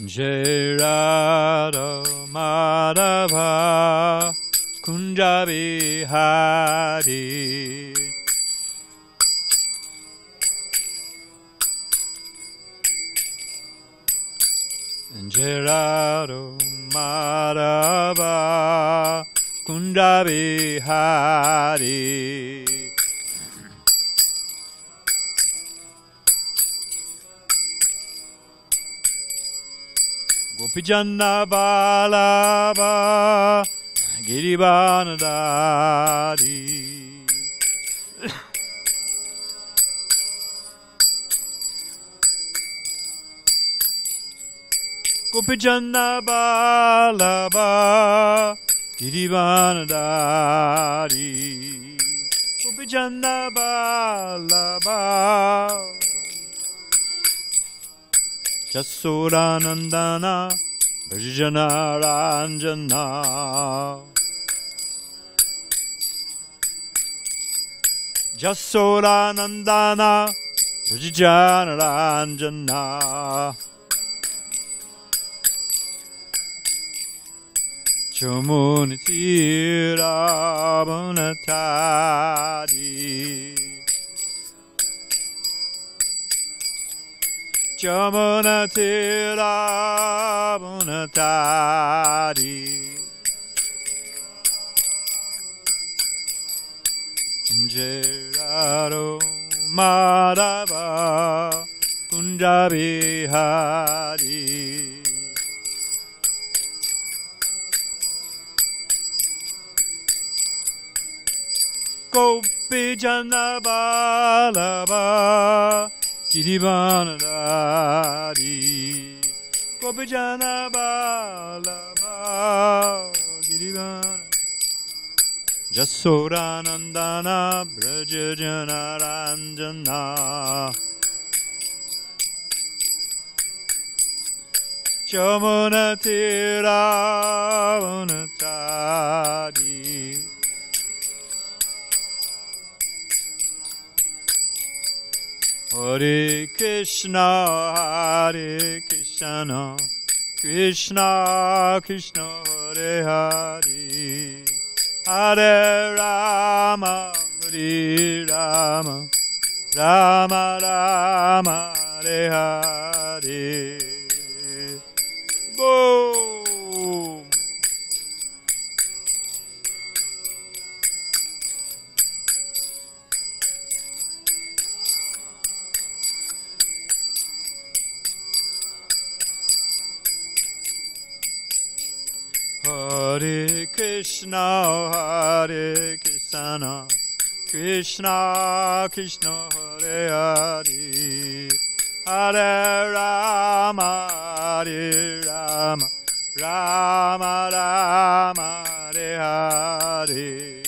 Jai Radha Madhava Kunja Bihari. Jai Radha Madhava Kunja Bihari. Gopijana Balaba Girivanadari. Gopijana Balaba Girivanadari. Gopijana Balaba Jasodanandana Brajana Ranjana. Jasodanandana Brajana Ranjana. Chamunitira Bunatadi. Chamunatira Bunatadi. Jai Radha Madhava Kunja Bihari. Gopijana Balaba Girivanadari. Gopijana Balaba Girivanadari. Jasodanandana Brajajana Ranjana. Chamunatira Bunatadi. Hare Krishna, Hare Krishna, Krishna Krishna, Hare Hare, Hare Rama, Hare Rama, Rama Rama, Hare Hare. Boom. Hare Krishna, Hare Krishna, Krishna Krishna, Hare Hare, Hare Rama, Hare Rama, Rama Rama, Hare Hare.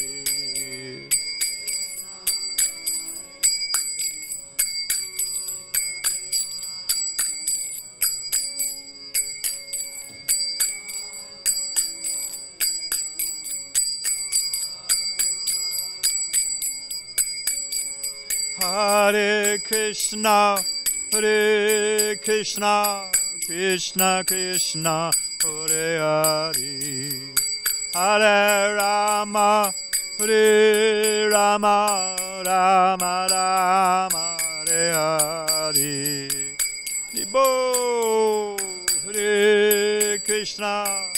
Hare Krishna, Hare Krishna, Krishna Krishna, Hare Hare, Hare Rama, Hare Rama, Rama Rama, Hare Hare. Bo Hare Krishna.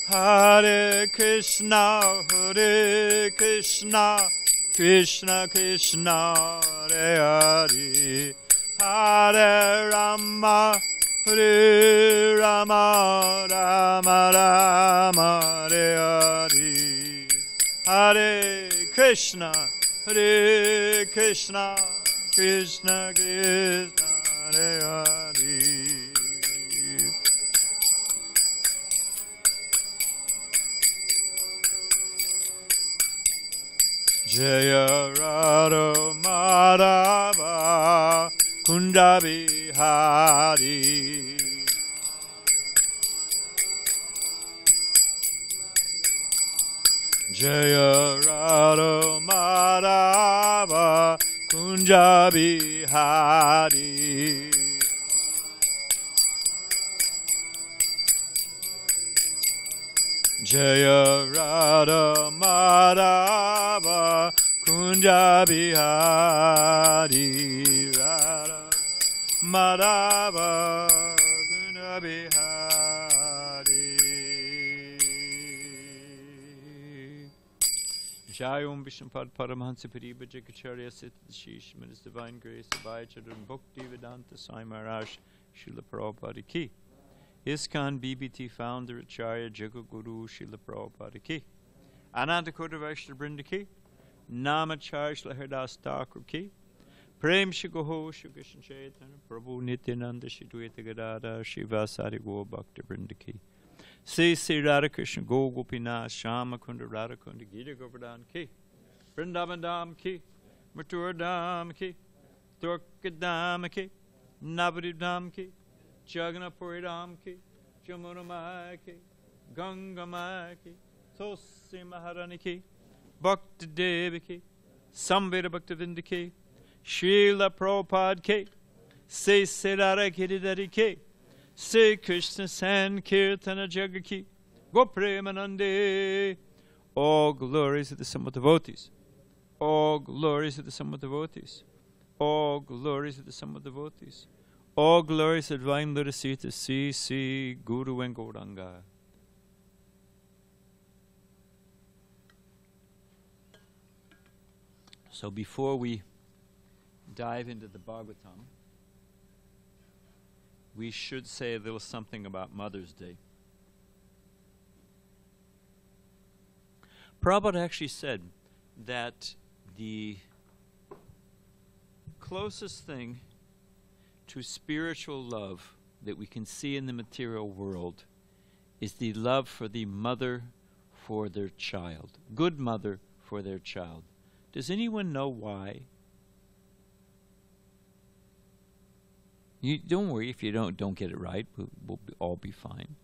Hare Krishna, Hare Krishna, Krishna Krishna, Hare Hare, Hare Rama, Hare Rama, Rama Rama, Hare Hare, Hare Krishna, Hare Krishna, Krishna Krishna, Hare Hare. Jaya Radha Madhava Kunja Bihari. Jaya Radha Madhava Kunja Bihari. Jaya Radha Madhava Kunja Bihari. Radha Madhava Kunja Bihari. Jai Om Vishnupad Paramahansa Pariba Jakacharya Siddhashish His Divine Grace Abhaya Chadran Bhakti Vedanta Sai Maharaj Srila Prabhupada Ki. ISKCON BBT Founder Acharya Jagaguru Srila Prabhupada Ki. Ananta Kota Vaishnava Brinda Ki. Namacharya Srila Haridas Thakur Ki. Prem Shigoho Shukishan Chaitanya Prabhu Nityananda Shidweta Gadada Shivasari Gaur Bhakta Brinda Ki. Sri Radha Krishna Go Gopinath Shama Kunda Radha Kunda Gita Govardhan Ki. Vrindavan Dham Ki. Mathura Dham Ki. Dwarka Dham Ki. Navadip Dham Ki. Jagannath-puri Dham Ki. Jamuna Maya Ki. Ganga Maya Ki. Tulsi Maharani Ki. Bhakti Devi Ki. Samveda Bhaktivinda Ki. Srila Prabhupada Ki. Sri Radha Giridhari Ki. Sri Krishna Sankirtana Jagaki Gopremanande. All glories of the Samma devotees. All glories of the Samma devotees. All glories of the Samma devotees. All glories of Divine Lotus Sita Sri Guru and Gauranga. So before we dive into the Bhagavatam, we should say a little something about Mother's Day. Prabhupada actually said that the closest thing to spiritual love that we can see in the material world is the love for the mother for their child. Good mother for their child. Does anyone know why? You don't worry if you don't get it right. We'll all be fine.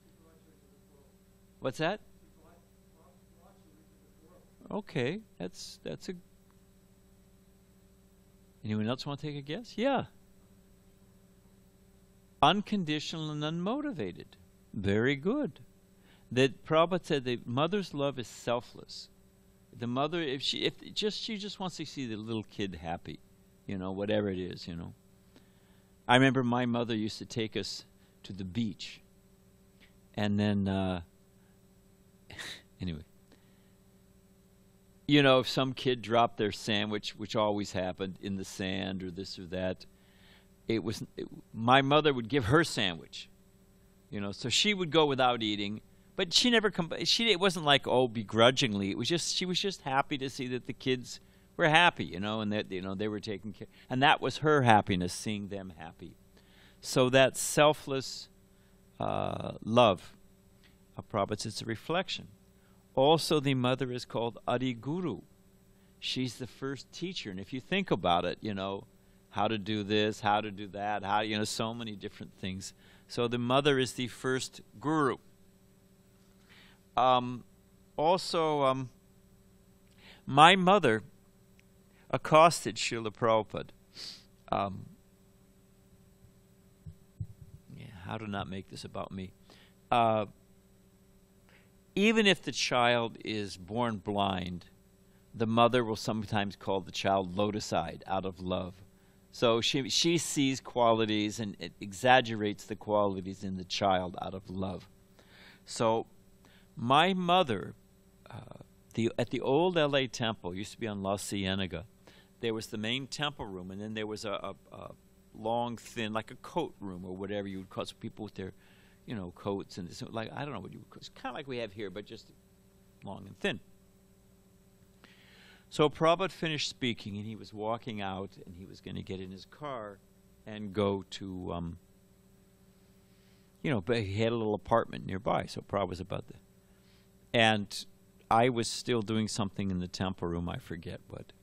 What's that? Okay, that's a. Anyone else want to take a guess? Yeah. Unconditional and unmotivated. Very good. That Prabhupada said that mother's love is selfless. The mother, if she just wants to see the little kid happy, whatever it is, I remember my mother used to take us to the beach, and then anyway, if some kid dropped their sandwich, which always happened, in the sand or this or that, my mother would give her sandwich, so she would go without eating, but she never it wasn't like, begrudgingly. It was just, she was just happy to see that the kids were happy, and that they were taken care, and that was her happiness, seeing them happy. So that selfless love of Prabhupada, it's a reflection. Also, the mother is called Adi Guru. She's the first teacher, and if you think about it, how to do this, how to do that, so many different things. So the mother is the first guru. Also, my mother accosted Srila Prabhupada. How to not make this about me. Even if the child is born blind, the mother will sometimes call the child lotus-eyed out of love. So she sees qualities and it exaggerates the qualities in the child out of love. So my mother, at the old LA temple, used to be on La Cienega, there was the main temple room, and then there was a long, thin, like a coat room or whatever you would call it. So people with their, coats and this, like, I don't know what you would call it. It's kind of like we have here, but just long and thin. So Prabhupada finished speaking, and he was walking out, and he was going to get in his car and go to, but he had a little apartment nearby, so Prabhupada was about to. And I was still doing something in the temple room, I forget what.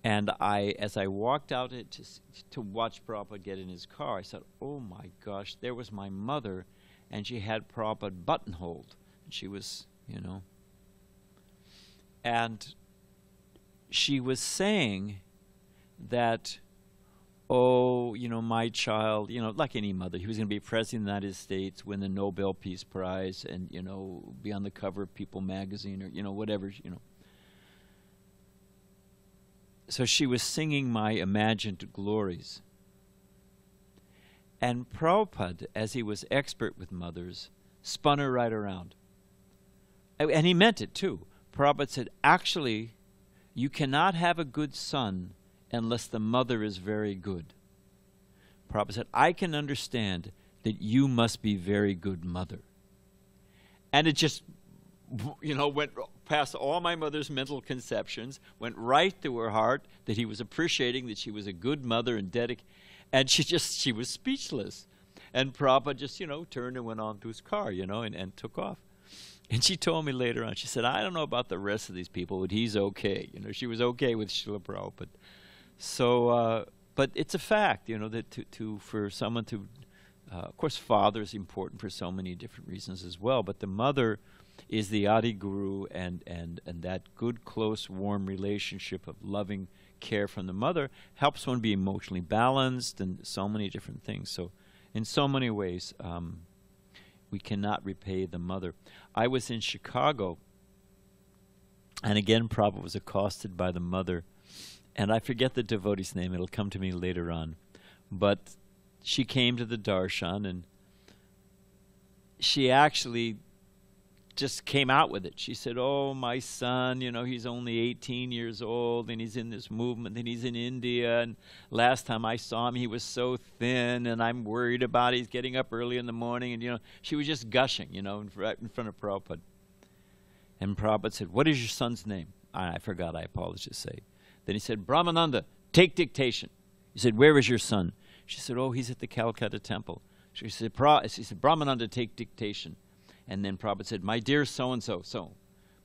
And as I walked out to watch Prabhupada get in his car, I said, oh my gosh, there was my mother, and she had Prabhupada buttonholed. And she was, And she was saying that, oh, you know, my child, you know, like any mother, he was going to be president of the United States, win the Nobel Peace Prize, and, you know, be on the cover of People magazine, or, you know, whatever, you know. So she was singing my imagined glories. And Prabhupada, as he was expert with mothers, spun her right around. And he meant it too. Prabhupada said, actually, you cannot have a good son unless the mother is very good. Prabhupada said, I can understand that you must be very good mother. And it just, you know, went past all my mother's mental conceptions, went right to her heart, that he was appreciating that she was a good mother and dedicated. And she was speechless. And Prabhupada just, you know, turned and went on to his car, you know, and took off. And she told me later on, she said, I don't know about the rest of these people, but he's okay. You know, she was okay with Srila Prabhupada. So, but it's a fact, you know, that for someone to, of course, father is important for so many different reasons as well, but the mother is the Adi Guru, and that good, close, warm relationship of loving care from the mother helps one be emotionally balanced and so many different things. So in so many ways, we cannot repay the mother. I was in Chicago, and again, Prabhupada was accosted by the mother, and I forget the devotee's name. It'll come to me later on. But she came to the darshan, and she actually just came out with it. She said, oh, my son, you know, he's only 18 years old, and he's in this movement, and he's in India, and last time I saw him, he was so thin, and I'm worried about it. He's getting up early in the morning, and, you know, she was just gushing, you know, right in front of Prabhupada. And Prabhupada said, what is your son's name? I forgot, I apologize to say. Then he said, Brahmananda, take dictation. He said, where is your son? She said, oh, he's at the Calcutta temple. She said, Brahmananda, take dictation. And then Prabhupada said, my dear so-and-so,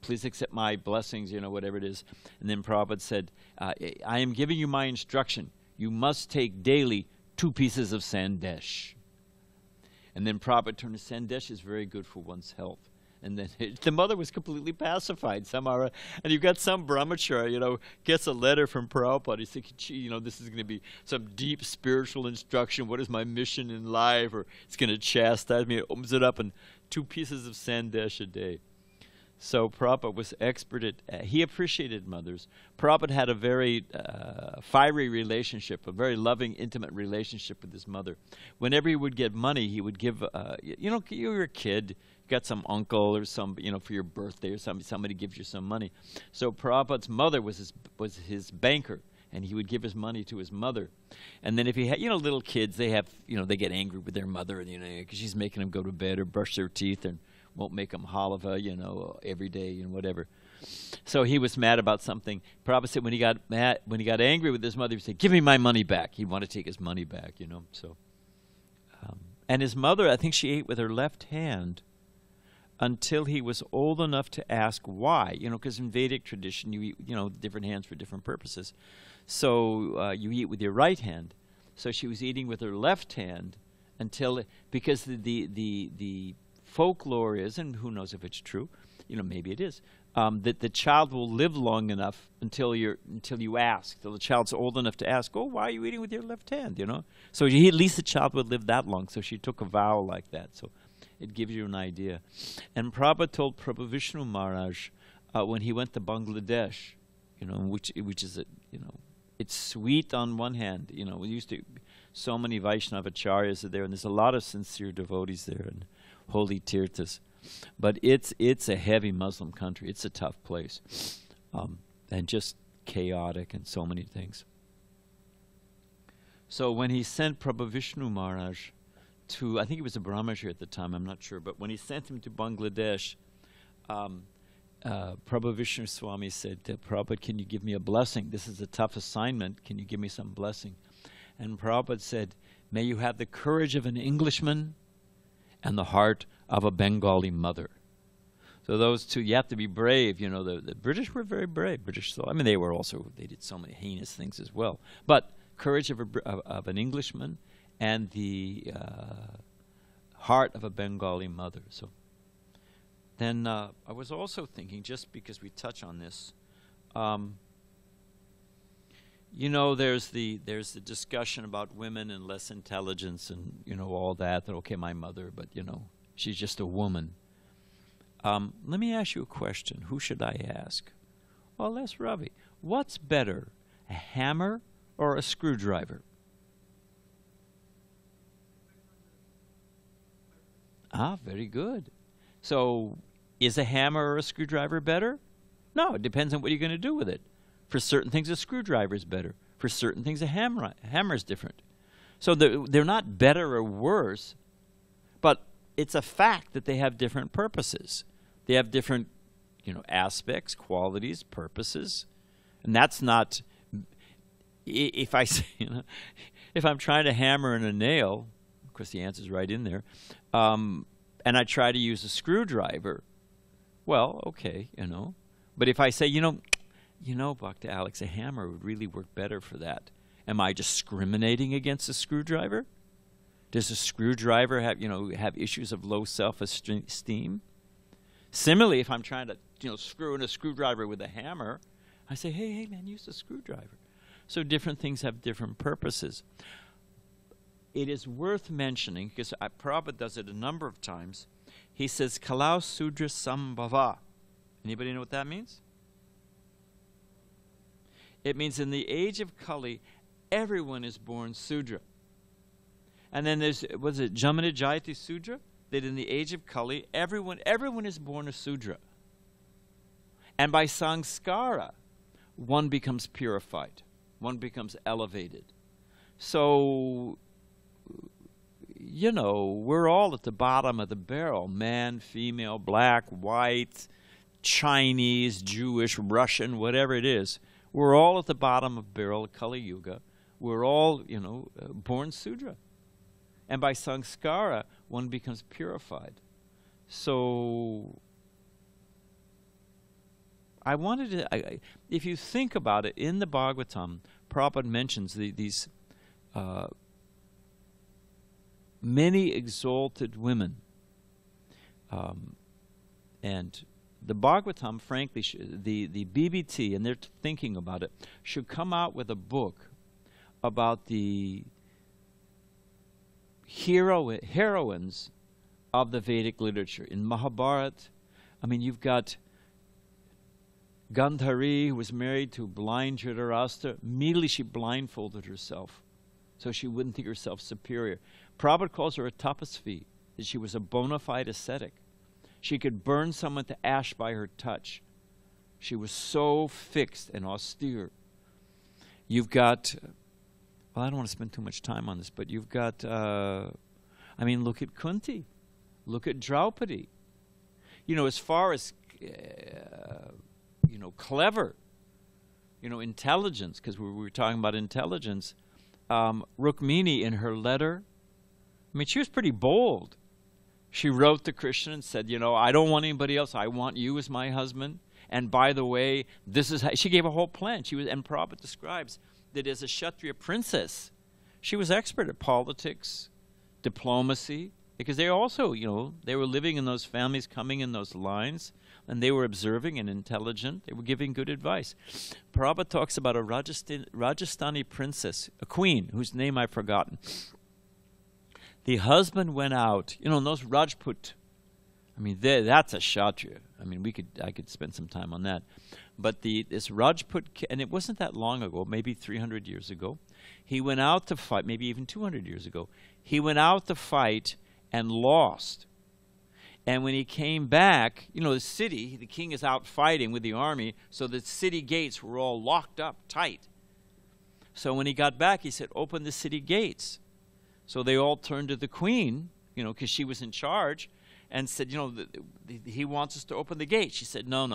please accept my blessings, you know, whatever it is. And then Prabhupada said, I am giving you my instruction. You must take daily 2 pieces of sandesh. And then Prabhupada turned to sandesh is very good for one's health. And then the mother was completely pacified somehow. And you've got some brahmachari, you know, gets a letter from Prabhupada. He's thinking, gee, you know, this is going to be some deep spiritual instruction. What is my mission in life? Or it's going to chastise me. It opens it up, and 2 pieces of sandesh a day. So Prabhupada was expert at, he appreciated mothers. Prabhupada had a very fiery relationship, a very loving, intimate relationship with his mother. Whenever he would get money, he would give, you know, you were a kid, you got some uncle or some, you know, for your birthday or somebody gives you some money. So Prabhupada's mother was his banker, and he would give his money to his mother. And then if he had, you know, little kids, they have, you know, they get angry with their mother, and, you know, because she's making them go to bed or brush their teeth and won't make them halava, you know, every day and whatever. So he was mad about something. Prabhupada said when he got angry with his mother, he said, give me my money back. He'd want to take his money back, you know. So, and his mother, I think she ate with her left hand until he was old enough to ask why, you know, because in Vedic tradition, you eat, you know, different hands for different purposes. So you eat with your right hand. So she was eating with her left hand until, because the folklore is, and who knows if it's true, you know, maybe it is, that the child will live long enough until you ask, till the child's old enough to ask, oh, why are you eating with your left hand, you know? So at least the child would live that long, so she took a vow like that. So it gives you an idea. And Prabhupada told Prabhu Vishnu Maharaj when he went to Bangladesh, you know, which is, you know, it's sweet on one hand, you know, we used to, so many Vaishnava acharyas are there, and there's a lot of sincere devotees there, and holy tirthas. But it's a heavy Muslim country. It's a tough place. And just chaotic and so many things. So when he sent Prabhu Vishnu Maharaj to, I think he was a brahmachari at the time, I'm not sure, but when he sent him to Bangladesh, Prabhu Vishnu Swami said, Prabhupada, can you give me a blessing? This is a tough assignment. Can you give me some blessing? And Prabhupada said, may you have the courage of an Englishman and the heart of a Bengali mother. So those two, you have to be brave. You know, the British were very brave. I mean, they did so many heinous things as well. But courage of an Englishman and the heart of a Bengali mother. So then I was also thinking, just because we touch on this, you know, there's the discussion about women and less intelligence and, you know, all that. That, okay, my mother, but, you know, she's just a woman. Let me ask you a question. Who should I ask? Well, let's Ravi. What's better, a hammer or a screwdriver? Ah, very good. So, is a hammer or a screwdriver better? No, it depends on what you're going to do with it. For certain things, a screwdriver is better. For certain things, a hammer is different. So they're not better or worse, but it's a fact that they have different purposes. They have different, you know, aspects, qualities, purposes, and that's not. If I say, you know, if I'm trying to hammer in a nail, of course the answer's right in there, and I try to use a screwdriver, well, okay, you know. But if I say, you know, Bhakti Alex, a hammer would really work better for that. Am I discriminating against a screwdriver? Does a screwdriver have issues of low self-esteem? Similarly, if I'm trying to, you know, screw in a screwdriver with a hammer, I say, hey man, use a screwdriver. So different things have different purposes. It is worth mentioning, because Prabhupada does it a number of times. He says, Kalau Sudra Sambhava. Anybody know what that means? It means in the age of Kali, everyone is born Sudra. And then there's, was it Jamana Jayati Sudra? That in the age of Kali, everyone is born a Sudra. And by Sanskara, one becomes purified. One becomes elevated. So, you know, we're all at the bottom of the barrel. Man, female, black, white, Chinese, Jewish, Russian, whatever it is. We're all at the bottom of barrel of Kali Yuga. We're all, you know, born Sudra. And by Sanskara, one becomes purified. So, I wanted to, if you think about it, in the Bhagavatam, Prabhupada mentions these many exalted women. And the Bhagavatam, frankly, the BBT, and they're thinking about it, should come out with a book about the heroines of the Vedic literature. In Mahabharata, I mean, you've got Gandhari, who was married to blind Dhritarashtra. Immediately she blindfolded herself so she wouldn't think herself superior. Prabhupada calls her a tapasvi, that she was a bona fide ascetic. She could burn someone to ash by her touch. She was so fixed and austere. You've got, well, I don't want to spend too much time on this, but you've got, I mean, look at Kunti. Look at Draupadi. You know, as far as, you know, clever, you know, intelligence, because we were talking about intelligence, Rukmini in her letter, I mean, she was pretty bold. She wrote to Krishna and said, you know, I don't want anybody else. I want you as my husband. And by the way, this is how, she gave a whole plan. She was, and Prabhupada describes that as a Kshatriya princess, she was expert at politics, diplomacy, because they also, you know, they were living in those families, coming in those lines, and they were observing and intelligent. They were giving good advice. Prabhupada talks about a Rajasthani princess, a queen, whose name I've forgotten. The husband went out, you know, and those Rajput, I mean, that's a Kshatriya. I mean, I could spend some time on that. But this Rajput, and it wasn't that long ago, maybe 300 years ago, he went out to fight, maybe even 200 years ago. He went out to fight and lost. And when he came back, you know, the city, the king is out fighting with the army, so the city gates were all locked up tight. So when he got back, he said, open the city gates. So they all turned to the queen, you know, because she was in charge, and said, you know, he wants us to open the gate. She said, no.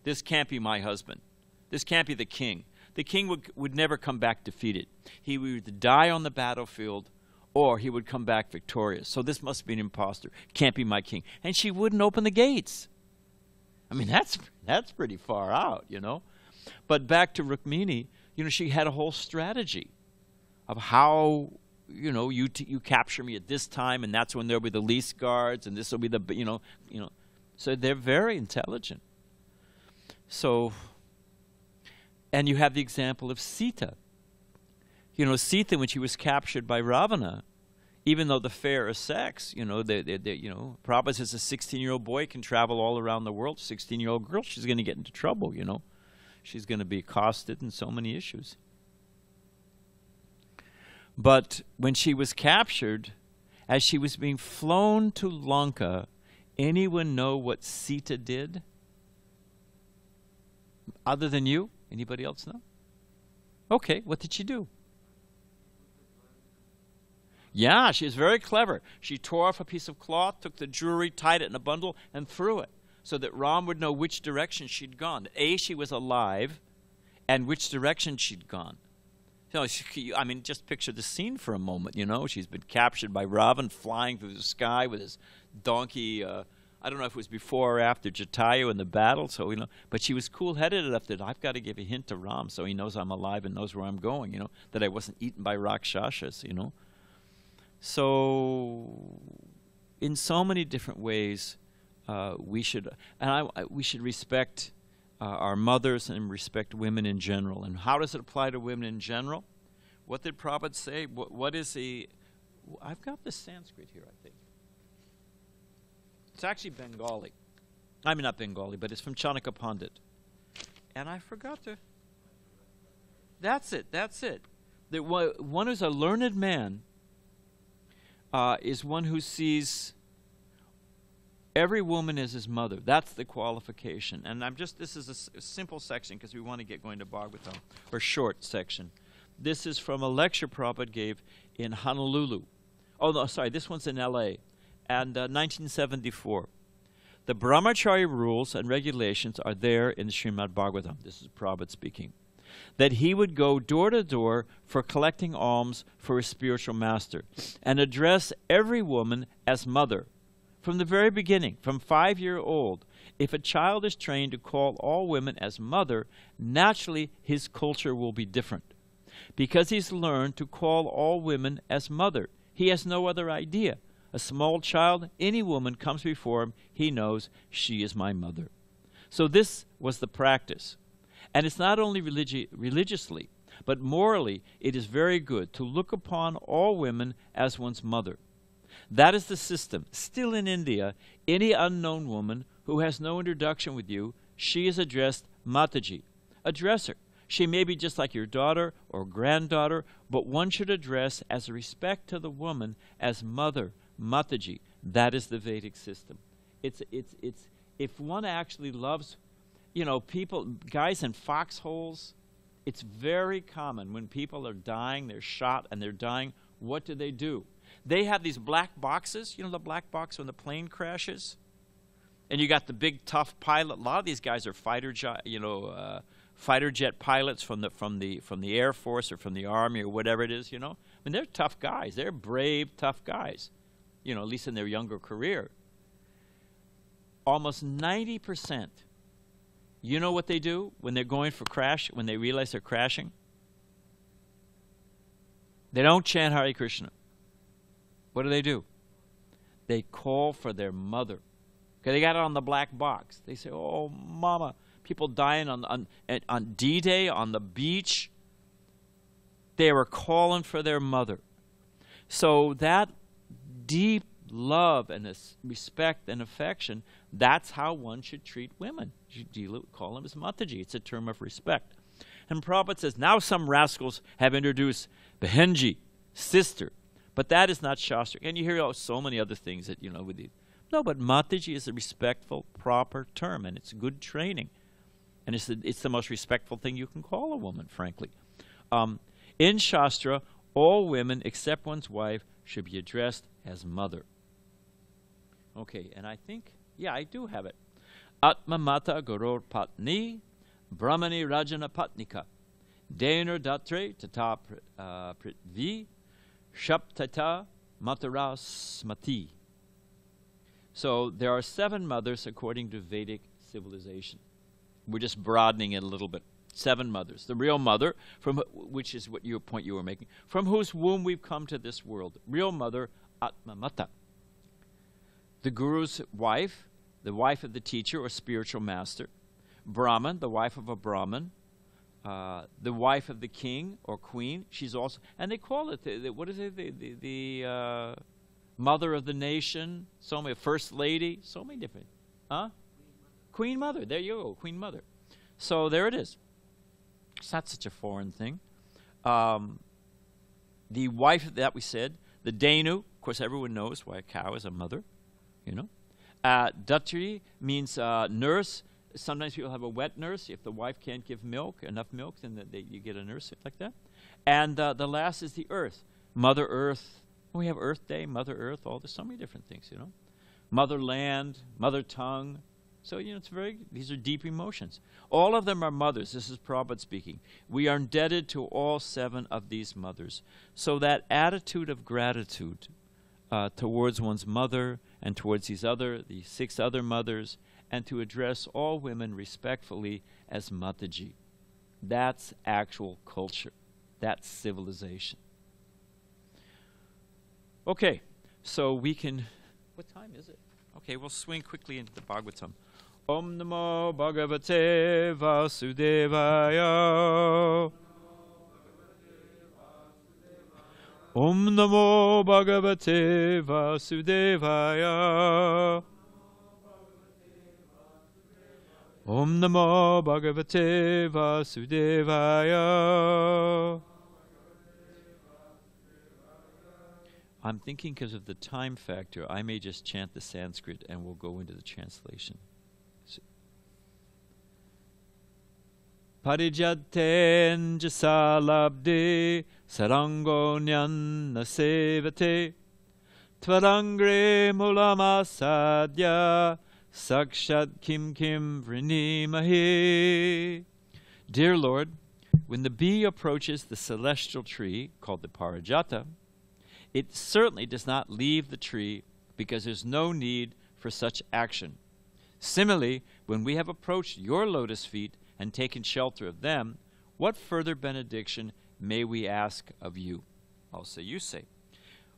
This can't be my husband. This can't be the king. The king would never come back defeated. He would either die on the battlefield or he would come back victorious. So this must be an imposter. Can't be my king. And she wouldn't open the gates. I mean, that's pretty far out, you know. But back to Rukmini, you know, she had a whole strategy of how, you know, you capture me at this time, and that's when there'll be the least guards, and this will be the, you know, So they're very intelligent. So, and you have the example of Sita. You know, Sita, when she was captured by Ravana, even though the fairer sex, you know, Prabhupada says a 16-year-old boy can travel all around the world. 16-year-old girl, she's going to get into trouble, you know. She's going to be accosted and so many issues. But when she was captured, as she was being flown to Lanka, anyone know what Sita did? Other than you? Anybody else know? Okay, what did she do? Yeah, she was very clever. She tore off a piece of cloth, took the jewelry, tied it in a bundle, and threw it, so that Ram would know which direction she'd gone. A, she was alive, and which direction she'd gone. You know, I mean, just picture the scene for a moment, you know. She's been captured by Ravan, flying through the sky with his donkey. I don't know if it was before or after Jatayu in the battle, so, you know. But she was cool-headed enough that I've got to give a hint to Ram so he knows I'm alive and knows where I'm going, you know, that I wasn't eaten by Rakshasas, you know. So, in so many different ways, we should respect our mothers and respect women in general. And how does it apply to women in general? What did Prabhupada say? What is the... I've got the Sanskrit here, I think. It's actually Bengali. I mean, not Bengali, but it's from Chanakya Pandit. And I forgot to... That's it. That one who's a learned man is one who sees every woman as his mother. That's the qualification. And this is a simple section because we want to get going to Bhagavatam, or short section. This is from a lecture Prabhupada gave in Honolulu. Oh, no, sorry, this one's in L.A. And 1974. The Brahmacharya rules and regulations are there in the Srimad Bhagavatam. This is Prabhupada speaking. That he would go door to door for collecting alms for his spiritual master and address every woman as mother. From the very beginning, from 5-year-old, if a child is trained to call all women as mother, naturally his culture will be different. Because he's learned to call all women as mother, he has no other idea. A small child, any woman comes before him, he knows she is my mother. So this was the practice. And it's not only religiously, but morally, it is very good to look upon all women as one's mother. That is the system. Still in India, any unknown woman who has no introduction with you, she is addressed Mataji. Address her. She may be just like your daughter or granddaughter, but one should address as a respect to the woman as mother, Mataji. That is the Vedic system. It's if one actually loves, you know, people, guys in foxholes, it's very common when people are dying, they're shot and they're dying, what do? They have these black boxes, you know, the black box when the plane crashes? And you got the big tough pilot. A lot of these guys are fighter jet pilots from the Air Force or from the Army or whatever it is, you know. I mean, they're tough guys. They're brave, tough guys, you know, at least in their younger career. Almost 90%. You know what they do when they're going for crash, when they realize they're crashing? They don't chant Hare Krishna. What do? They call for their mother. Okay, they got it on the black box. They say, oh, mama. People dying on D-Day on the beach. They were calling for their mother. So that deep love and respect and affection, that's how one should treat women. You call them as Mataji. It's a term of respect. And Prabhupada says, now some rascals have introduced Behenji, sister. But that is not Shastra. And you hear so many other things that, you know, with you. No, but Mataji is a respectful, proper term, and it's good training. And it's the most respectful thing you can call a woman, frankly. In Shastra, all women except one's wife should be addressed as mother. Okay, and I think, yeah, I do have it. Atma Mata Goror Patni Brahmani Rajana Patnika Dener Datre Tata Pritvi Shaptata Matara Smati. So there are 7 mothers according to Vedic civilization. We're just broadening it a little bit. 7 mothers. The real mother, which is what point you were making, from whose womb we've come to this world. Real mother, Atma Mata. The Guru's wife, the wife of the teacher or spiritual master. Brahman, the wife of a Brahman. The wife of the king or queen. She's also, and they call it, what is it, the mother of the nation, so many, first lady, so many different, Queen mother, there you go, queen mother. So there it is. It's not such a foreign thing. The wife that we said, the Danu, of course everyone knows why a cow is a mother, you know. Datri means nurse. Sometimes people have a wet nurse. If the wife can't give milk, enough milk, then you get a nurse like that. And the last is the earth. Mother Earth. We have Earth Day, Mother Earth, there's so many different things, you know. Mother Land, Mother Tongue. So, you know, these are deep emotions. All of them are mothers. This is Prabhupada speaking. We are indebted to all 7 of these mothers. So that attitude of gratitude towards one's mother and towards the 6 other mothers, and to address all women respectfully as Mataji. That's actual culture. That's civilization. Okay, so we can... What time is it? Okay, we'll swing quickly into the Bhagavatam. Om Namo Bhagavate Vasudevaya. Om Namo Bhagavate Vasudevaya. Om Namo Bhagavate Vasudevaya. I'm thinking because of the time factor, I may just chant the Sanskrit and we'll go into the translation. Parijaten jasalabde sarango nyanna sevate tvarangre mulamasadya sakshat kim vrinimahe. Dear Lord, when the bee approaches the celestial tree called the Parijata, it certainly does not leave the tree because there's no need for such action. Similarly, when we have approached your lotus feet and taken shelter of them, what further benediction may we ask of you? Also you say,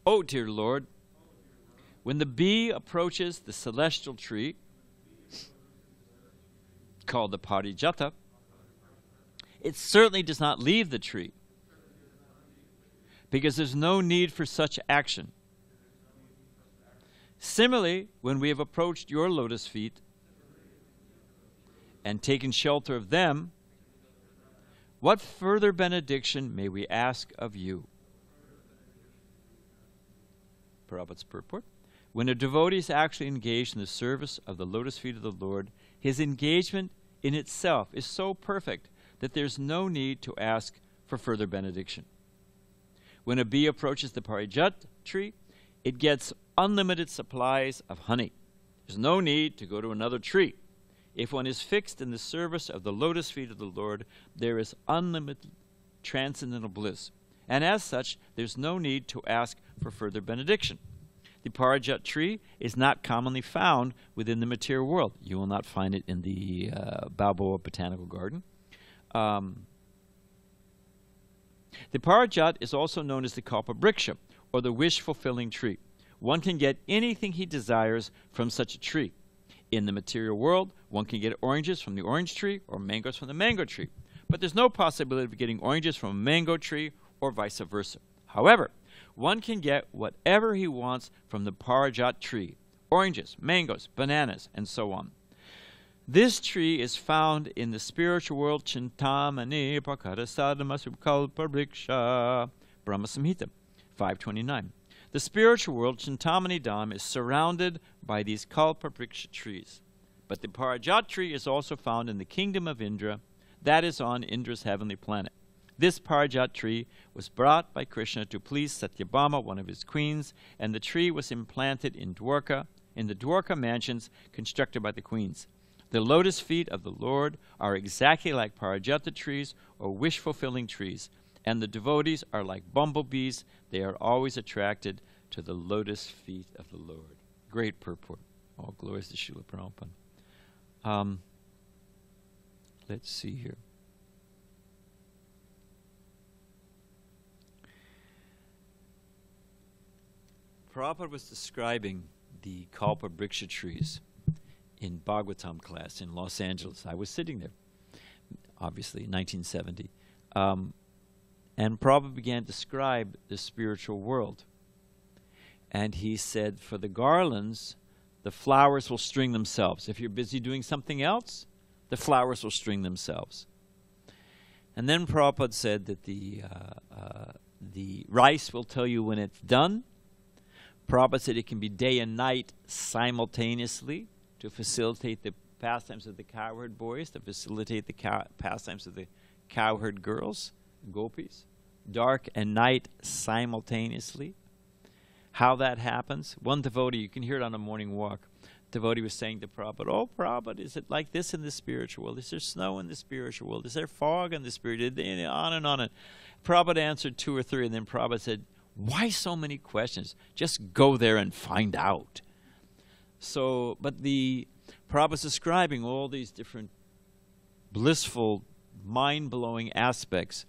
Oh, dear Lord, when the bee approaches the celestial tree called the Parijata, it certainly does not leave the tree because there's no need for such action. Similarly, when we have approached your lotus feet and taken shelter of them, what further benediction may we ask of you? Prabhupada's purport. When a devotee is actually engaged in the service of the lotus feet of the Lord, his engagement in itself is so perfect that there's no need to ask for further benediction. When a bee approaches the Parijat tree, it gets unlimited supplies of honey. There's no need to go to another tree. If one is fixed in the service of the lotus feet of the Lord, there is unlimited transcendental bliss. And as such, there's no need to ask for further benediction. The Parijat tree is not commonly found within the material world. You will not find it in the Balboa Botanical Garden. The Parijat is also known as the Kalpabriksha, or the wish-fulfilling tree. One can get anything he desires from such a tree. In the material world, one can get oranges from the orange tree or mangoes from the mango tree. But there's no possibility of getting oranges from a mango tree or vice versa. However, one can get whatever he wants from the Parijat tree: oranges, mangoes, bananas, and so on. This tree is found in the spiritual world, Chintamani Prakarasadamasulkalpabriksha, Brahma Samhita 529. The spiritual world, Chintamani Dham, is surrounded by these Kalpabriksha trees. But the Parijat tree is also found in the kingdom of Indra, that is on Indra's heavenly planet. This Parijat tree was brought by Krishna to please Satyabhama, one of his queens, and the tree was implanted in Dwarka, in the Dwarka mansions constructed by the queens. The lotus feet of the Lord are exactly like Parijata trees or wish-fulfilling trees, and the devotees are like bumblebees. They are always attracted to the lotus feet of the Lord. Great purport. All glories to Srila Prabhupada. Let's see here. Prabhupada was describing the Kalpabriksha trees in Bhagavatam class in Los Angeles. I was sitting there, obviously, in 1970. And Prabhupada began to describe the spiritual world. And he said, for the garlands, the flowers will string themselves. If you're busy doing something else, the flowers will string themselves. And then Prabhupada said that the rice will tell you when it's done. Prabhupada said it can be day and night simultaneously to facilitate the pastimes of the cowherd boys, to facilitate the pastimes of the cowherd girls, gopis. Dark and night simultaneously. How that happens? One devotee, you can hear it on a morning walk, devotee was saying to Prabhupada, oh Prabhupada, is it like this in the spiritual world? Is there snow in the spiritual world? Is there fog in the spiritual world? On and on. And Prabhupada answered 2 or 3, and then Prabhupada said, why so many questions? Just go there and find out. So, but the Prabhupada's describing all these different blissful, mind-blowing aspects.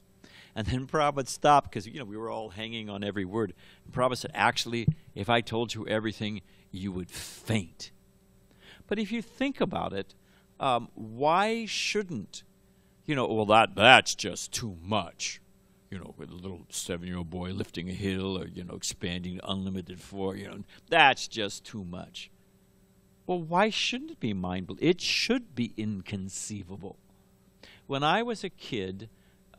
And then Prabhupada stopped because, you know, we were all hanging on every word. And Prabhupada said, actually, if I told you everything, you would faint. But if you think about it, why shouldn't, you know, well, that's just too much. You know, with a little 7-year-old boy lifting a hill or, you know, expanding unlimited floor, you know, that's just too much. Well, why shouldn't it be mind-blowing? It should be inconceivable. When I was a kid,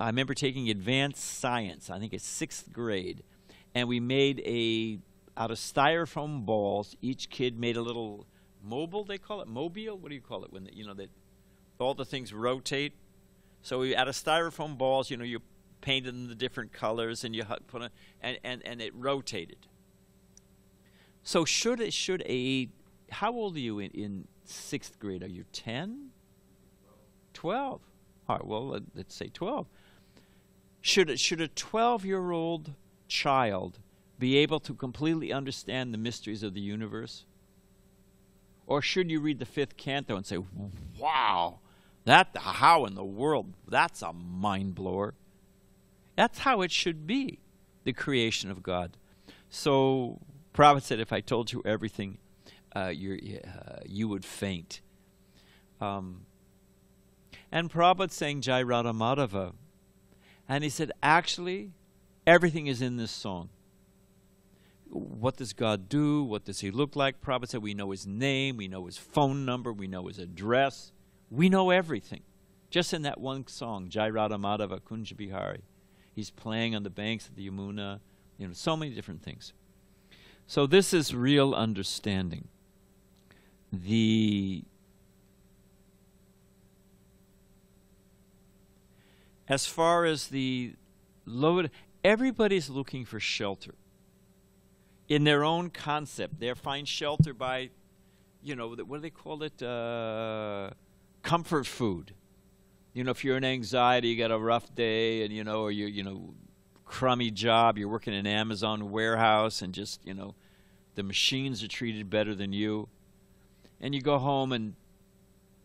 I remember taking advanced science, I think it's 6th grade, and we made out of styrofoam balls, each kid made a little mobile, they call it, mobile? What do you call it when, you know, that all the things rotate? So we, out of styrofoam balls, you know, you painted them the different colors and you put it, and it rotated. So how old are you in 6th grade? Are you 10? 12. All right, well, let's say 12. Should a 12-year-old child be able to completely understand the mysteries of the universe? Or should you read the 5th canto and say, wow, how in the world, that's a mind-blower? That's how it should be, the creation of God. So Prabhupada said, if I told you everything, you would faint. And Prabhupada sang Jai Radha Madhava. And he said, actually, everything is in this song. What does God do? What does he look like? Prabhupada said, we know his name, we know his phone number, we know his address. We know everything. Just in that one song, Jai Radha Madhava Kunja Bihari. He's playing on the banks of the Yamuna. You know, so many different things. So this is real understanding. As far as the load, everybody's looking for shelter. In their own concept, they find shelter by, you know, what do they call it? Comfort food. You know, if you're in anxiety, you got a rough day, and you know, or you know, crummy job, you're working in an Amazon warehouse, and just, you know, the machines are treated better than you, and you go home and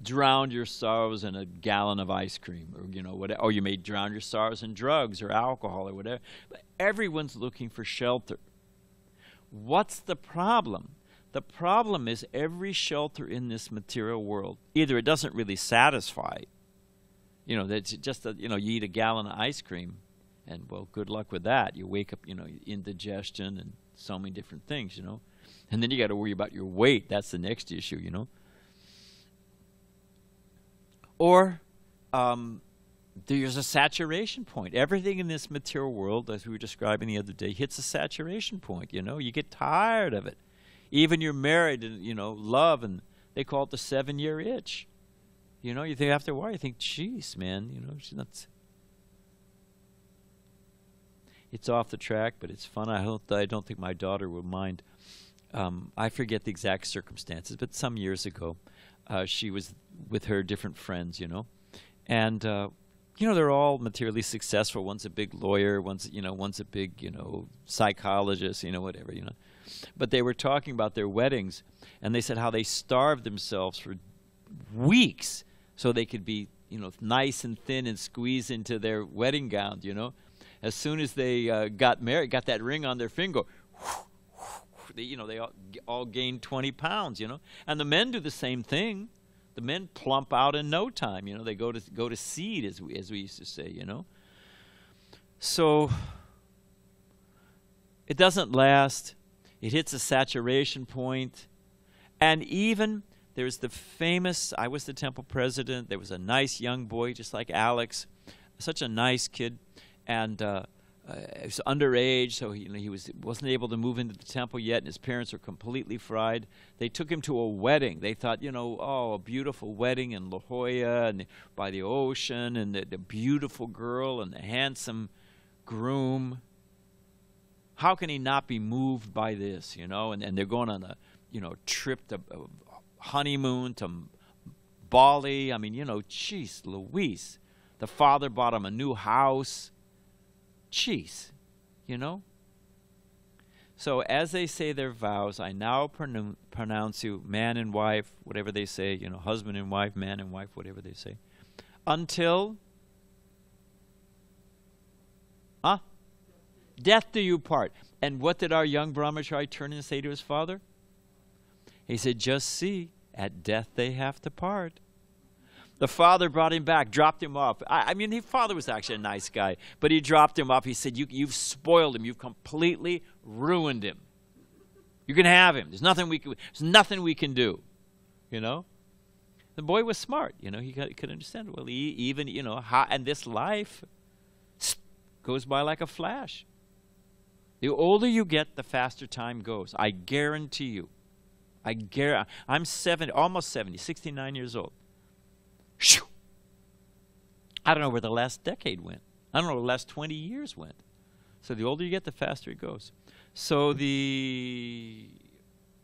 drown your sorrows in a gallon of ice cream, or, you know, whatever, or you may drown your sorrows in drugs or alcohol or whatever. But everyone's looking for shelter. What's the problem? The problem is every shelter in this material world, either it doesn't really satisfy, you know, that's just you know, you eat a gallon of ice cream, and well, good luck with that. You wake up, you know, indigestion and so many different things, you know, and then you got to worry about your weight. That's the next issue, you know. Or there's a saturation point. Everything in this material world, as we were describing the other day, hits a saturation point, you know. You get tired of it. Even you're married and, you know, love, and they call it the 7-year itch. You know, you think after a while, you think, geez, man, you know, she's not. It's off the track, but it's fun. I don't think my daughter will mind. I forget the exact circumstances, but some years ago, she was with her different friends, you know, and you know, they're all materially successful. One's a big lawyer, one's a big, you know, psychologist, you know, whatever, you know. But they were talking about their weddings, and they said how they starved themselves for weeks so they could be, you know, nice and thin and squeeze into their wedding gown, you know. As soon as they got married, got that ring on their finger, they all gain 20 pounds, And the men do the same thing. The men plump out in no time, They go to seed, as we used to say, So it doesn't last. It hits a saturation point. And even there's the famous, I was the temple president. There was a nice young boy, just like Alex, such a nice kid. And he was underage, so he wasn't able to move into the temple yet, and his parents were completely fried. They took him to a wedding. They thought, a beautiful wedding in La Jolla and by the ocean, and the beautiful girl and the handsome groom. How can he not be moved by this, And they're going on a, trip to honeymoon to Bali. I mean, jeez, Louise. The father bought him a new house. Jeez, So as they say their vows, I now pronounce you man and wife, whatever they say, husband and wife, man and wife, whatever they say, until death do you part. And what did our young brahmachari turn and say to his father? He said, just see, at death they have to part. The father brought him back, dropped him off. I mean, his father was actually a nice guy, but he dropped him off. He said, you've spoiled him. You've completely ruined him. You can have him. There's nothing we can do, The boy was smart, He could understand. Well, and this life goes by like a flash. The older you get, the faster time goes. I guarantee you. I'm 70, almost 70, 69 years old. I don't know where the last decade went. I don't know where the last 20 years went. So the older you get, the faster it goes. So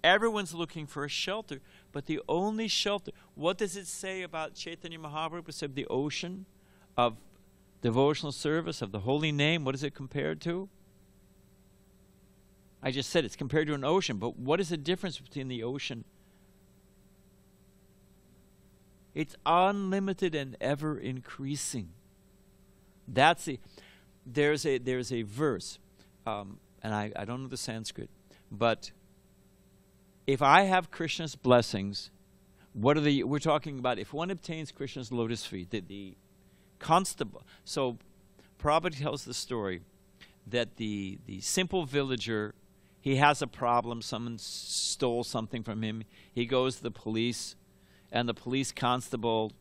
everyone's looking for a shelter, but the only shelter. What does it say about Chaitanya Mahaprabhu? It said the ocean of devotional service, of the holy name. What is it compared to? I just said it's compared to an ocean, but what is the difference between the ocean? It's unlimited and ever increasing. There's a verse, and I don't know the Sanskrit, but if I have Krishna's blessings, we're talking about if one obtains Krishna's lotus feet, the constable. So Prabhupada tells the story that the simple villager, he has a problem, someone stole something from him, he goes to the police, and the police constable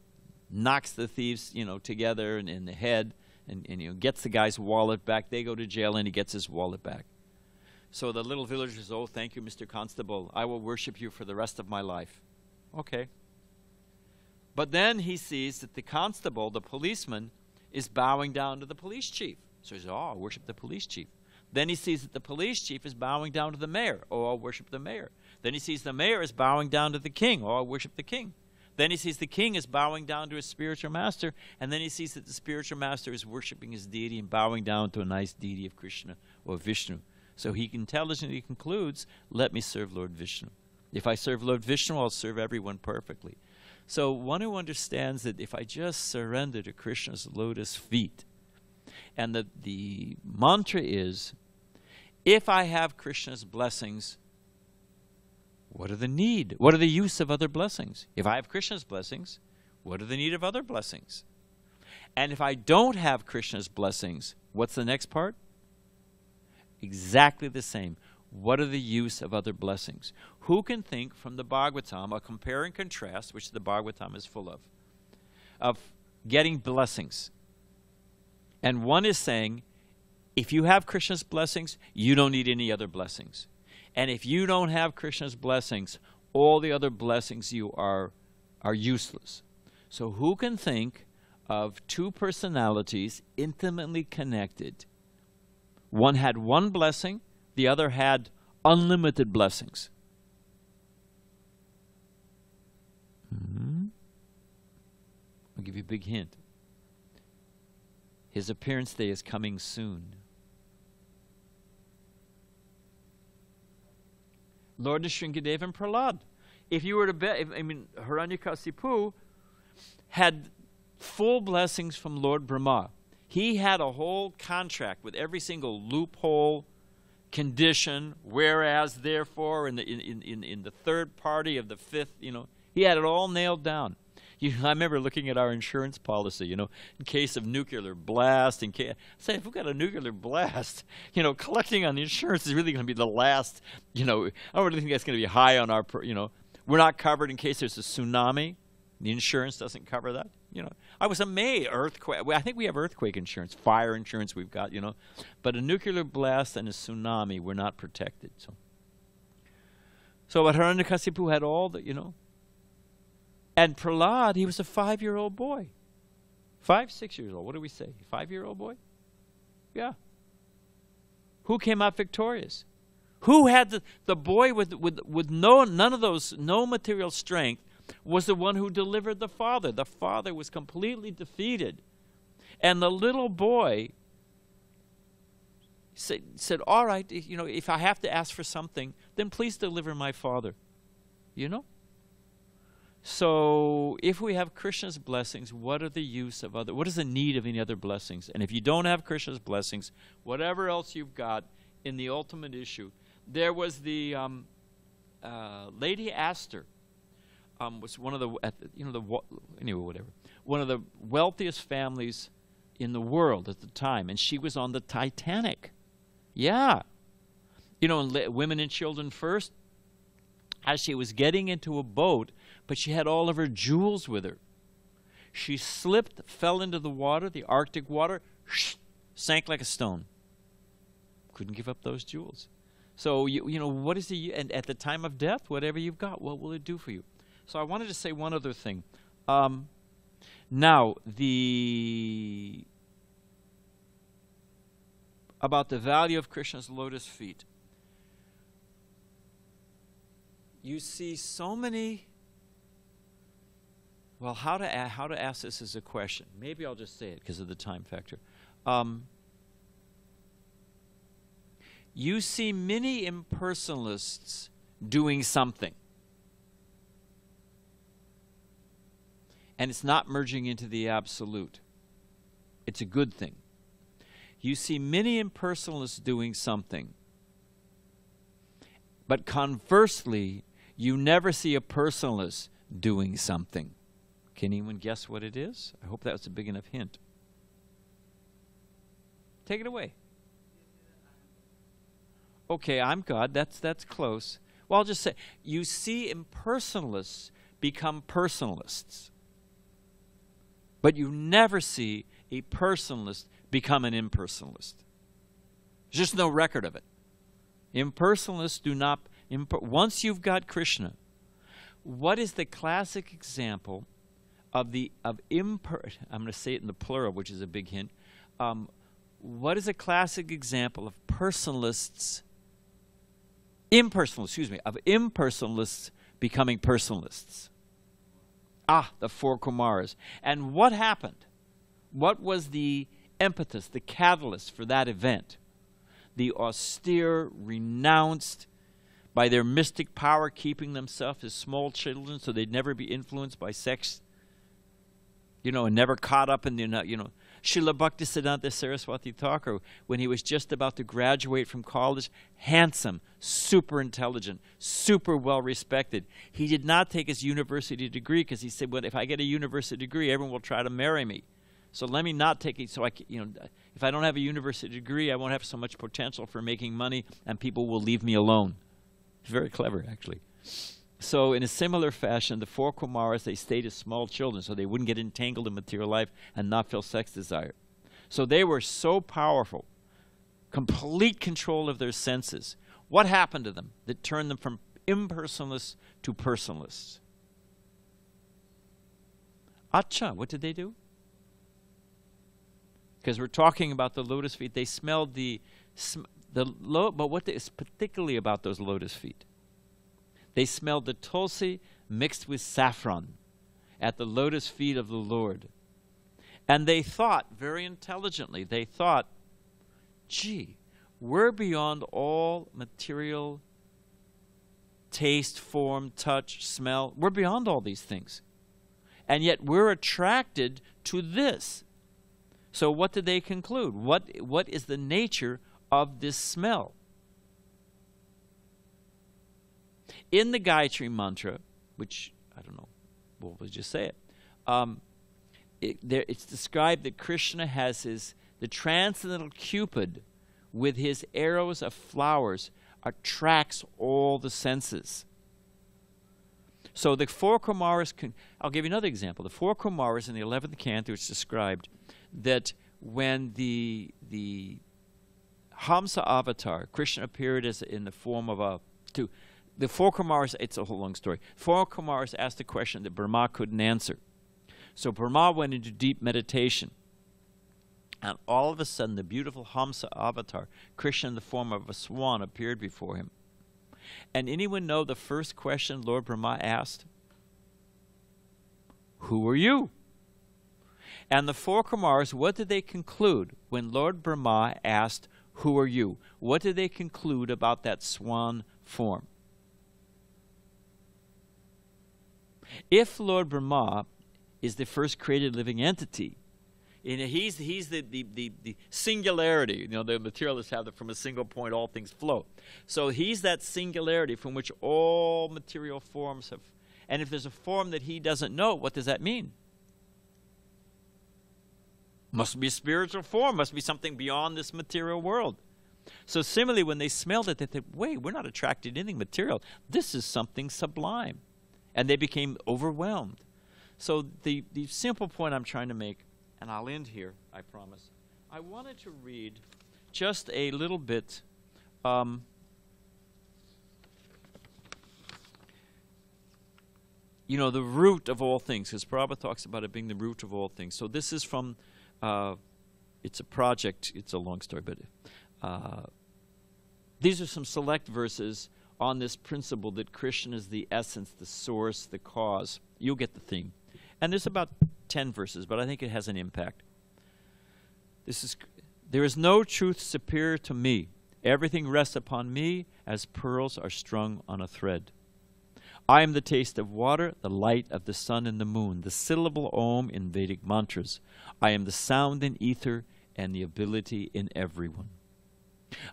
knocks the thieves, together in the head, and gets the guy's wallet back. They go to jail, and he gets his wallet back. So the little villager says, "Oh, thank you, Mr. Constable. I will worship you for the rest of my life." Okay. But then he sees that the constable, the policeman, is bowing down to the police chief. So he says, "Oh, I'll worship the police chief." Then he sees that the police chief is bowing down to the mayor. "Oh, I'll worship the mayor." Then he sees the mayor is bowing down to the king. "Oh, I'll worship the king." Then he sees the king is bowing down to his spiritual master, and then he sees that the spiritual master is worshiping his deity and bowing down to a nice deity of Krishna or Vishnu. So he intelligently concludes, let me serve Lord Vishnu. If I serve Lord Vishnu, I'll serve everyone perfectly. So one who understands that if I just surrender to Krishna's lotus feet, and the mantra is, if I have Krishna's blessings, what are the need? What are the use of other blessings? If I have Krishna's blessings, what are the need of other blessings? And if I don't have Krishna's blessings, what's the next part? Exactly the same. What are the use of other blessings? Who can think from the Bhagavatam, a compare and contrast, which the Bhagavatam is full of getting blessings? And one is saying, if you have Krishna's blessings, you don't need any other blessings. And if you don't have Krishna's blessings, all the other blessings you are useless. So who can think of two personalities intimately connected? One had one blessing, the other had unlimited blessings. I'll give you a big hint. His appearance day is coming soon. Lord Nrsimhadev and Prahlad. If you were to bet, Hiranyakasipu had full blessings from Lord Brahma. He had a whole contract with every single loophole, condition, whereas, therefore, in the third party of the fifth, he had it all nailed down. I remember looking at our insurance policy, in case of nuclear blast. Say, if we've got a nuclear blast, collecting on the insurance is really going to be the last, I don't really think that's going to be high on our, we're not covered in case there's a tsunami. The insurance doesn't cover that. I was amazed. Earthquake. I think we have earthquake insurance, fire insurance we've got, But a nuclear blast and a tsunami, we're not protected. So but Hiranyakasipu had all the, And Prahlad, he was a 5-year-old boy. 5, 6 years old. What do we say? 5-year-old boy? Yeah. Who came out victorious? Who had the boy with none of those, no material strength, was the one who delivered the father. The father was completely defeated. And the little boy said, all right, if I have to ask for something, then please deliver my father. So if we have Krishna's blessings, what is the need of any other blessings? And if you don't have Krishna's blessings, whatever else you've got in the ultimate issue, there was the Lady Astor. Was one of the one of the wealthiest families in the world at the time, and she was on the Titanic. Yeah, women and children first. As she was getting into a boat, but she had all of her jewels with her. She slipped, fell into the water, the Arctic water, sank like a stone. Couldn't give up those jewels. So what is and at the time of death, whatever you've got, what will it do for you? So I wanted to say one other thing. Now, about the value of Krishna's lotus feet. You see so many. Well, how to ask this as a question? Maybe I'll just say it because of the time factor. You see many impersonalists doing something. And it's not merging into the absolute. It's a good thing. You see many impersonalists doing something. But conversely, you never see a personalist doing something. Can anyone guess what it is? I hope that was a big enough hint. Take it away. Okay, I'm God. That's close. Well, I'll just say, you see impersonalists become personalists. But you never see a personalist become an impersonalist. There's just no record of it. Impersonalists do not. Once you've got Krishna, what is the classic example I'm going to say it in the plural, which is a big hint. What is a classic example of impersonalists becoming personalists? The 4 Kumaras. And what happened? What was the impetus, the catalyst for that event? The austere, renounced, by their mystic power, keeping themselves as small children so they'd never be influenced by sex, and never caught up in the, Srila Bhaktisiddhanta Saraswati Thakur, when he was just about to graduate from college, handsome, super intelligent, super well respected. He did not take his university degree because he said, well, if I get a university degree, everyone will try to marry me. So let me not take it. So if I don't have a university degree, I won't have so much potential for making money, and people will leave me alone. It's very clever, actually. So in a similar fashion, the 4 Kumaras, they stayed as small children so they wouldn't get entangled in material life and not feel sex desire. So they were so powerful, complete control of their senses. What happened to them that turned them from impersonalists to personalists? Acha, what did they do? Because we're talking about the lotus feet. They smelled but what is particularly about those lotus feet? They smelled the tulsi mixed with saffron at the lotus feet of the Lord. And they thought, very intelligently, gee, we're beyond all material taste, form, touch, smell. We're beyond all these things. And yet we're attracted to this. So what did they conclude? What is the nature of this smell? in the Gayatri Mantra, which, I don't know, we'll just say it, it's described that Krishna has the transcendental Cupid with his arrows of flowers attracts all the senses. So the four Kumaras I'll give you another example. The four Kumaras in the 11th canto, it's described that when the Hamsa avatar, Krishna appeared in the form of the four Kumaras, it's a whole long story. Four Kumaras asked a question that Brahma couldn't answer. So Brahma went into deep meditation. And all of a sudden, the beautiful Hamsa avatar, Krishna in the form of a swan, appeared before him. And anyone know the first question Lord Brahma asked? Who are you? And the four Kumaras, what did they conclude when Lord Brahma asked, who are you? What did they conclude about that swan form? If Lord Brahma is the first created living entity, and he's the singularity. You know, the materialists have that from a single point all things flow. So he's that singularity from which all material forms have. And if there's a form that he doesn't know, what does that mean? Must be a spiritual form, must be something beyond this material world. So similarly, when they smelled it, they said, wait, we're not attracted to anything material. This is something sublime. And they became overwhelmed. So the simple point I'm trying to make, and I'll end here, I promise. I wanted to read just a little bit. You know, the root of all things, because Prabhupada talks about it being the root of all things. So this is from, it's a project, it's a long story, but these are some select verses on this principle that Krishna is the essence, the source, the cause. You'll get the theme. And there's about 10 verses, but I think it has an impact. There is no truth superior to me. Everything rests upon me as pearls are strung on a thread. I am the taste of water, the light of the sun and the moon, the syllable Om in Vedic mantras. I am the sound in ether and the ability in everyone.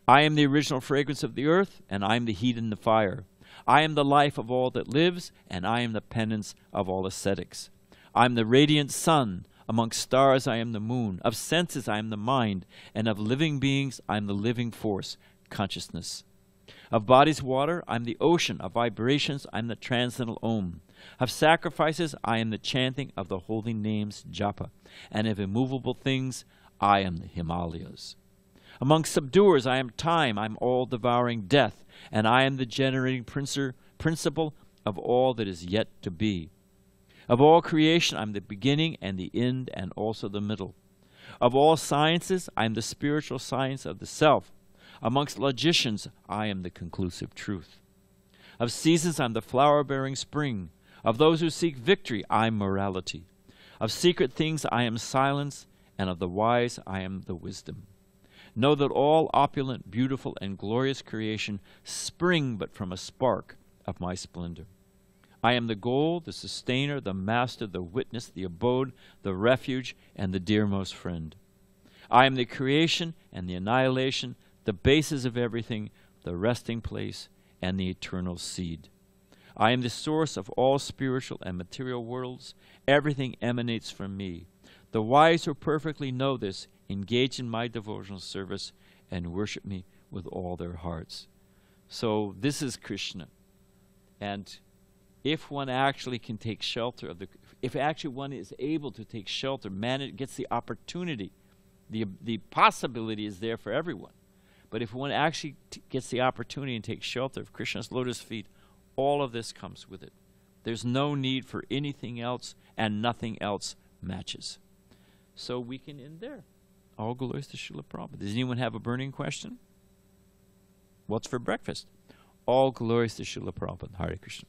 I am the original fragrance of the earth, and I am the heat in the fire. I am the life of all that lives, and I am the penance of all ascetics. I am the radiant sun. Amongst stars I am the moon. Of senses I am the mind. And of living beings I am the living force, consciousness. Of bodies water I am the ocean. Of vibrations I am the transcendental Om. Of sacrifices I am the chanting of the holy names japa. And of immovable things I am the Himalayas. Among subduers I am time. I am all-devouring death. And I am the generating principle of all that is yet to be. Of all creation, I am the beginning and the end and also the middle. Of all sciences, I am the spiritual science of the self. Amongst logicians, I am the conclusive truth. Of seasons, I am the flower-bearing spring. Of those who seek victory, I am morality. Of secret things, I am silence, and of the wise, I am the wisdom. Know that all opulent, beautiful, and glorious creation spring but from a spark of my splendor. I am the goal, the sustainer, the master, the witness, the abode, the refuge, and the dearmost friend. I am the creation and the annihilation, the basis of everything, the resting place, and the eternal seed. I am the source of all spiritual and material worlds. Everything emanates from me. The wise who perfectly know this engage in my devotional service and worship me with all their hearts. So this is Krishna. And if one actually can take shelter of if actually one is able to take shelter, man, gets the opportunity, the possibility is there for everyone. But if one actually gets the opportunity and takes shelter of Krishna's lotus feet, all of this comes with it. There's no need for anything else, and nothing else matches. So we can end there. All glories to Srila Prabhupada. Does anyone have a burning question? What's for breakfast? All glories to Srila Prabhupada. Hare Krishna.